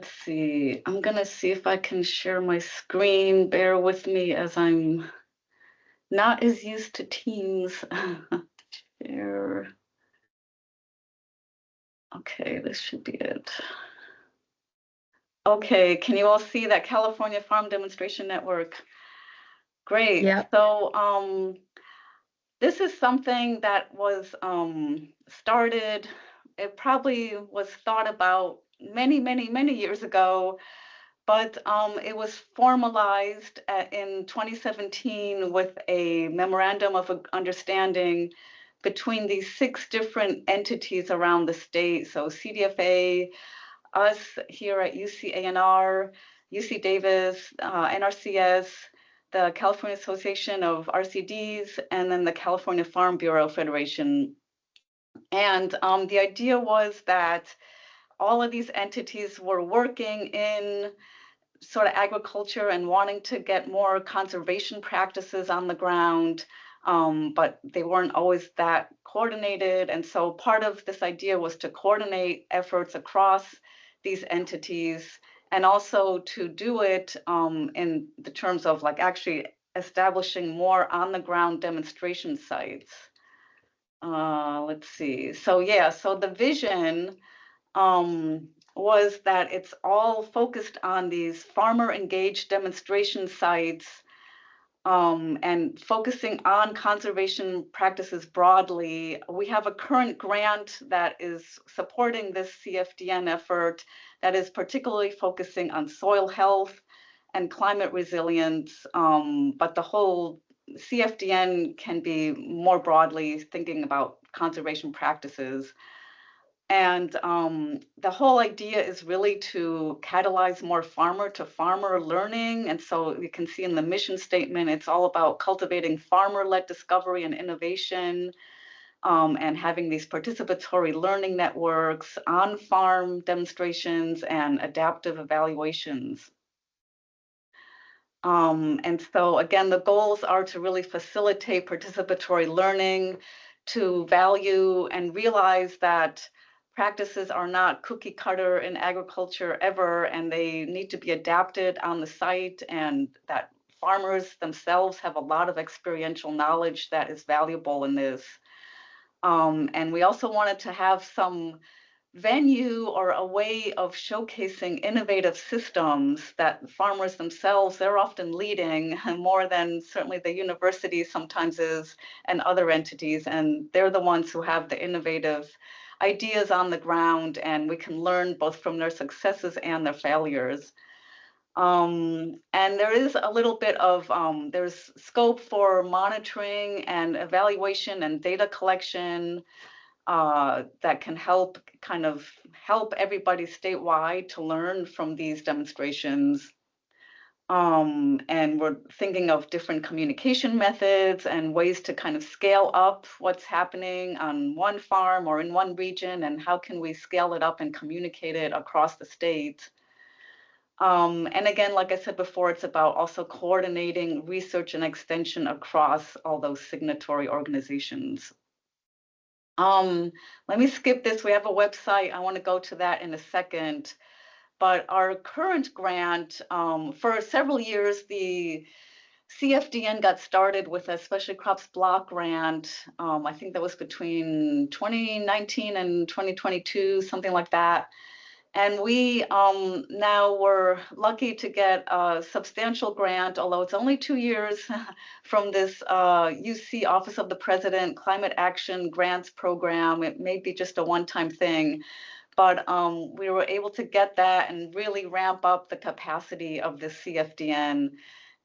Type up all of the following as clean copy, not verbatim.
let's see. I'm gonna see if I can share my screen. Bear with me as I'm not as used to Teams. Share. Okay, this should be it. Okay, can you all see that California Farm Demonstration Network? Great. Yeah. So this is something that was started, it probably was thought about many years ago, but it was formalized in 2017 with a memorandum of understanding between these 6 different entities around the state. So CDFA, us here at UC UC Davis, NRCS, the California Association of RCDs, and then the California Farm Bureau Federation. And the idea was that all of these entities were working in sort of agriculture and wanting to get more conservation practices on the ground, but they weren't always that coordinated. And so part of this idea was to coordinate efforts across these entities, and also to do it in the terms of like actually establishing more on the ground demonstration sites. Let's see. So yeah, so the vision was that it's all focused on these farmer engaged demonstration sites, and focusing on conservation practices broadly. We have a current grant that is supporting this CFDN effort that is particularly focusing on soil health and climate resilience, but the whole CFDN can be more broadly thinking about conservation practices. And the whole idea is really to catalyze more farmer to farmer learning. And so you can see in the mission statement, it's all about cultivating farmer-led discovery and innovation, and having these participatory learning networks, on-farm demonstrations, and adaptive evaluations. And so again, the goals are to really facilitate participatory learning, to value and realize that practices are not cookie cutter in agriculture ever, and they need to be adapted on the site, and that farmers themselves have a lot of experiential knowledge that is valuable in this. And we also wanted to have some venue or a way of showcasing innovative systems that farmers themselves, they're often leading more than certainly the university sometimes is, and other entities, and they're the ones who have the innovative ideas on the ground, and we can learn both from their successes and their failures. And there is a little bit of, there's scope for monitoring and evaluation and data collection that can help everybody statewide to learn from these demonstrations. And we're thinking of different communication methods and ways to kind of scale up what's happening on one farm or in one region, and how can we scale it up and communicate it across the state. And again, like I said before, it's about also coordinating research and extension across all those signatory organizations. Let me skip this. We have a website. I want to go to that in a second. But our current grant, for several years, the CFDN got started with a Specialty Crops Block grant. I think that was between 2019 and 2022, something like that. And we now were lucky to get a substantial grant, although it's only 2 years, from this UC Office of the President Climate Action Grants Program. It may be just a one-time thing, but we were able to get that and really ramp up the capacity of the CFDN.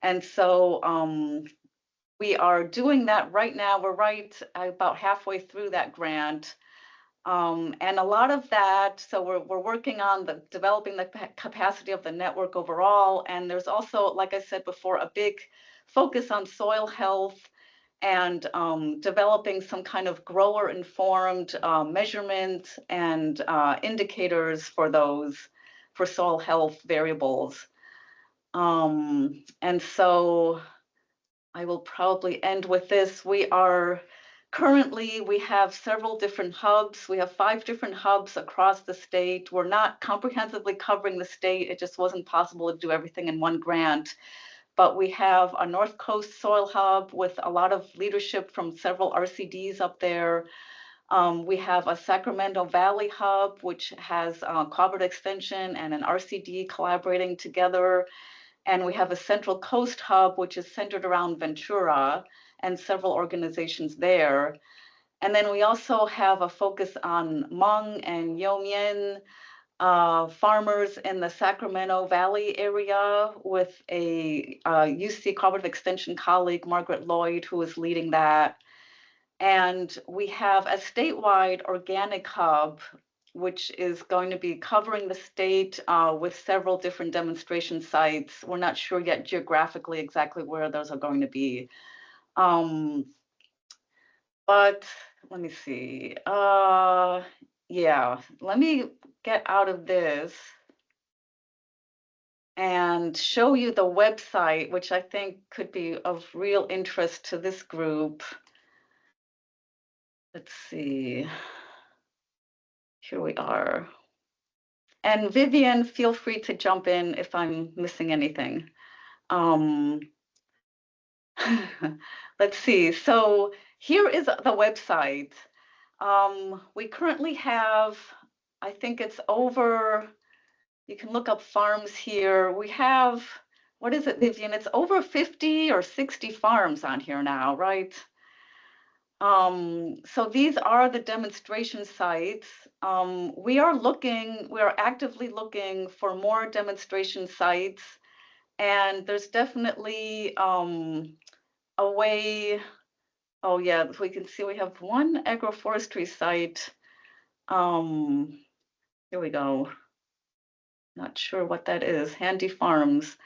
And so we are doing that right now. We're right about halfway through that grant. And a lot of that, so we're working on developing the capacity of the network overall. And there's also, like I said before, a big focus on soil health and developing some kind of grower-informed measurement and indicators for those, for soil health variables. And so I will probably end with this. We are Currently, we have several different hubs. We have 5 different hubs across the state. We're not comprehensively covering the state. It just wasn't possible to do everything in one grant. But we have a North Coast Soil Hub with a lot of leadership from several RCDs up there. We have a Sacramento Valley Hub, which has cooperative extension and an RCD collaborating together. And we have a Central Coast Hub, which is centered around Ventura and several organizations there. And then we also have a focus on Hmong and Yomien farmers in the Sacramento Valley area with a UC Cooperative Extension colleague, Margaret Lloyd, who is leading that. And we have a statewide organic hub, which is going to be covering the state with several different demonstration sites. We're not sure yet geographically exactly where those are going to be. But let me see. Yeah, let me get out of this and show you the website, which I think could be of real interest to this group. Let's see. Here we are. And Vivian, feel free to jump in if I'm missing anything. Let's see. So here is the website. We currently have, I think it's over, you can look up farms here. We have, what is it, Vivian? It's over 50 or 60 farms on here now, right? So these are the demonstration sites. We are actively looking for more demonstration sites, and there's definitely a way. Oh yeah, we can see we have one agroforestry site. Here we go. Not sure what that is. Handy Farms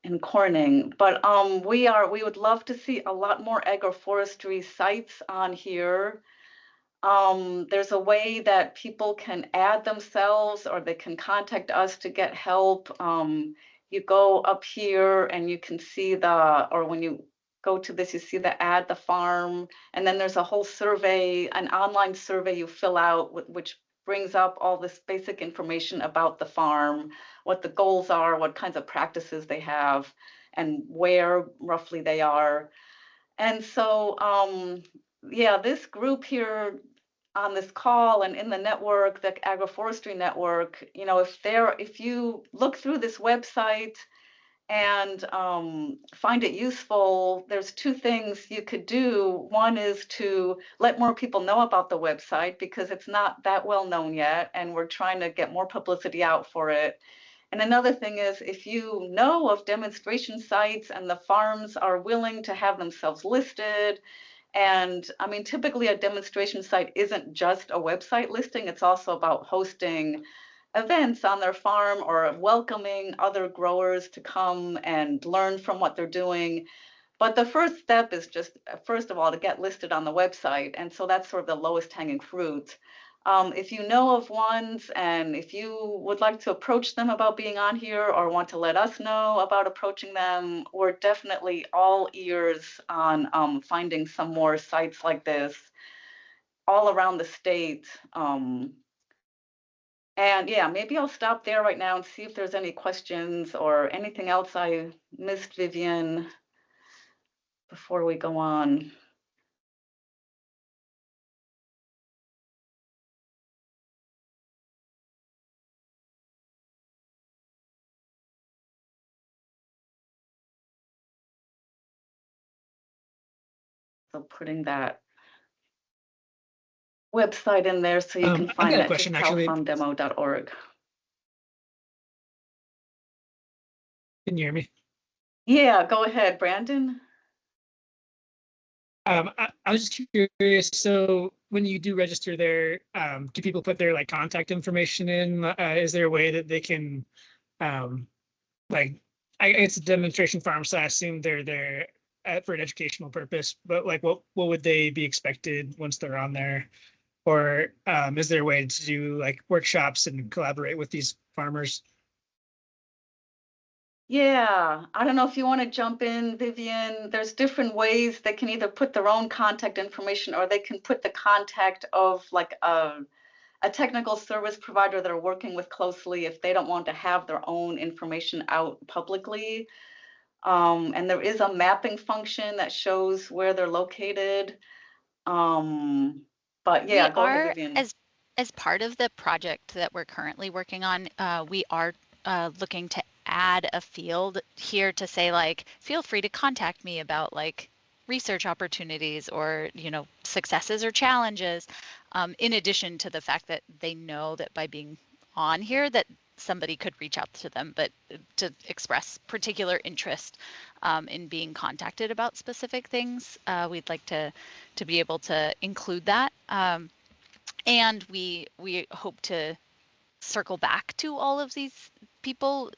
in Corning, but we would love to see a lot more agroforestry sites on here. There's a way that people can add themselves or they can contact us to get help. You go up here and you can see or when you go to this, you see the add the farm, and then there's a whole survey, an online survey you fill out, which brings up all this basic information about the farm, what the goals are, what kinds of practices they have, and where roughly they are. And so, yeah, this group here on this call and in the network, the Agroforestry Network, you know, if you look through this website and find it useful, there's 2 things you could do. One is to let more people know about the website because it's not that well known yet, and we're trying to get more publicity out for it. And another thing is, if you know of demonstration sites and the farms are willing to have themselves listed, and I mean, typically a demonstration site isn't just a website listing, it's also about hosting events on their farm or welcoming other growers to come and learn from what they're doing. But the first step is just, first of all, to get listed on the website. And so that's sort of the lowest hanging fruit. If you know of ones and if you would like to approach them about being on here or want to let us know about approaching them, we're definitely all ears on finding some more sites like this all around the state. And yeah, maybe I'll stop there right now and see if there's any questions or anything else I missed, Vivian, before we go on. So putting that website in there so you can find that, just calfarmdemo.org. Can you hear me? Yeah, go ahead, Brandon. I was just curious. So when you do register there, do people put their contact information in? Is there a way that they can, it's a demonstration farm, so I assume they're there for an educational purpose. But what would they be expected once they're on there? Or is there a way to do workshops and collaborate with these farmers? Yeah, I don't know if you want to jump in, Vivian. There's different ways they can either put their own contact information or they can put the contact of like a technical service provider they're working with closely if they don't want to have their own information out publicly. And there is a mapping function that shows where they're located. But We yeah, go ahead, are, Vivian. as part of the project that we're currently working on, we are looking to add a field here to say, like, feel free to contact me about like research opportunities or, you know, successes or challenges, in addition to the fact that they know that by being on here that somebody could reach out to them, but to express particular interest in being contacted about specific things, we'd like to be able to include that. And we hope to circle back to all of these people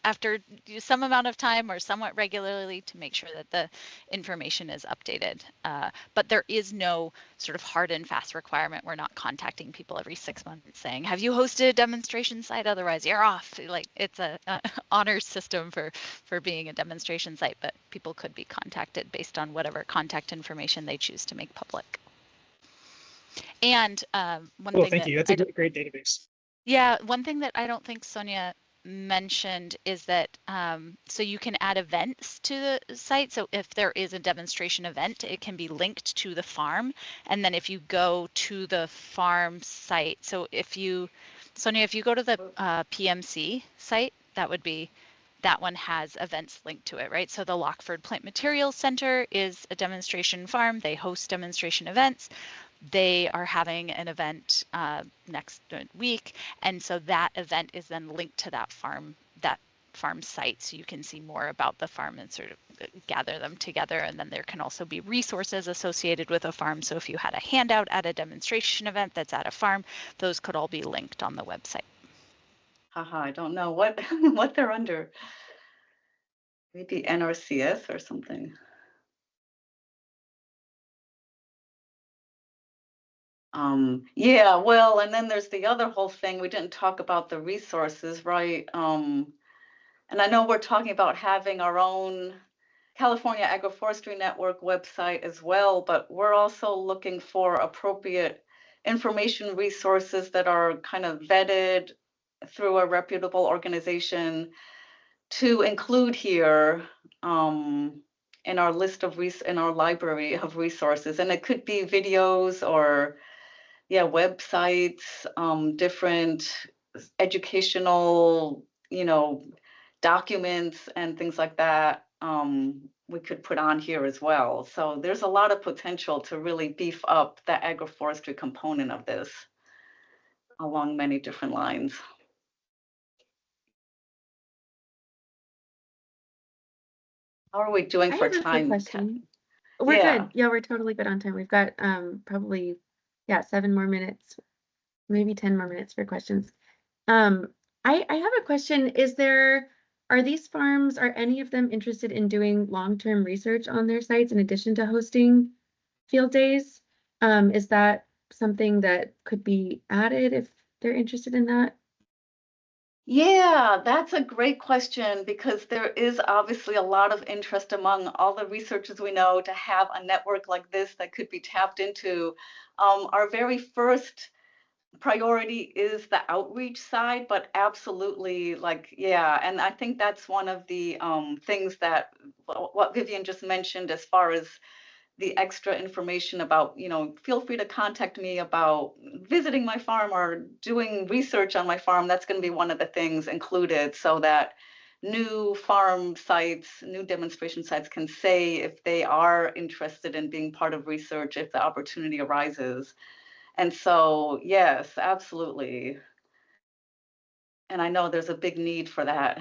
after some amount of time or somewhat regularly to make sure that the information is updated. But there is no sort of hard and fast requirement. We're not contacting people every 6 months saying, have you hosted a demonstration site? Otherwise you're off. Like, it's a honors system for being a demonstration site, but people could be contacted based on whatever contact information they choose to make public. And one thing thank you. That's a great database. Yeah, one thing that I don't think Sonja mentioned is that so you can add events to the site. So if there is a demonstration event, it can be linked to the farm. And then if you go to the farm site, so if you, Sonja, if you go to the PMC site, that one has events linked to it, right? So the Lockford Plant Materials Center is a demonstration farm. They host demonstration events. They are having an event next week, and so that event is then linked to that farm site, so you can see more about the farm and sort of gather them together. And then there can also be resources associated with a farm. So if you had a handout at a demonstration event that's at a farm, those could all be linked on the website. Haha, I don't know what what they're under. Maybe NRCS or something. Yeah, well, and then there's the other whole thing. We didn't talk about the resources, right? And I know we're talking about having our own California Agroforestry Network website as well, but we're also looking for appropriate information resources that are kind of vetted through a reputable organization to include here in our list of in our library of resources. And it could be videos or yeah, websites, different educational, you know, documents and things like that. We could put on here as well. So there's a lot of potential to really beef up the agroforestry component of this along many different lines. How are we doing for time? Question. We're good. Yeah, we're totally good on time. We've got probably 7 more minutes, maybe 10 more minutes for questions. I have a question. Are these farms, are any of them interested in doing long-term research on their sites in addition to hosting field days? Is that something that could be added if they're interested in that? Yeah, that's a great question because there is obviously a lot of interest among all the researchers we know to have a network like this that could be tapped into. Our very first priority is the outreach side, but absolutely, like, yeah, and I think that's one of the things that what Vivian just mentioned as far as the extra information about, you know, feel free to contact me about visiting my farm or doing research on my farm. That's going to be one of the things included so that new farm sites, new demonstration sites can say if they are interested in being part of research if the opportunity arises. And so, yes, absolutely. And I know there's a big need for that.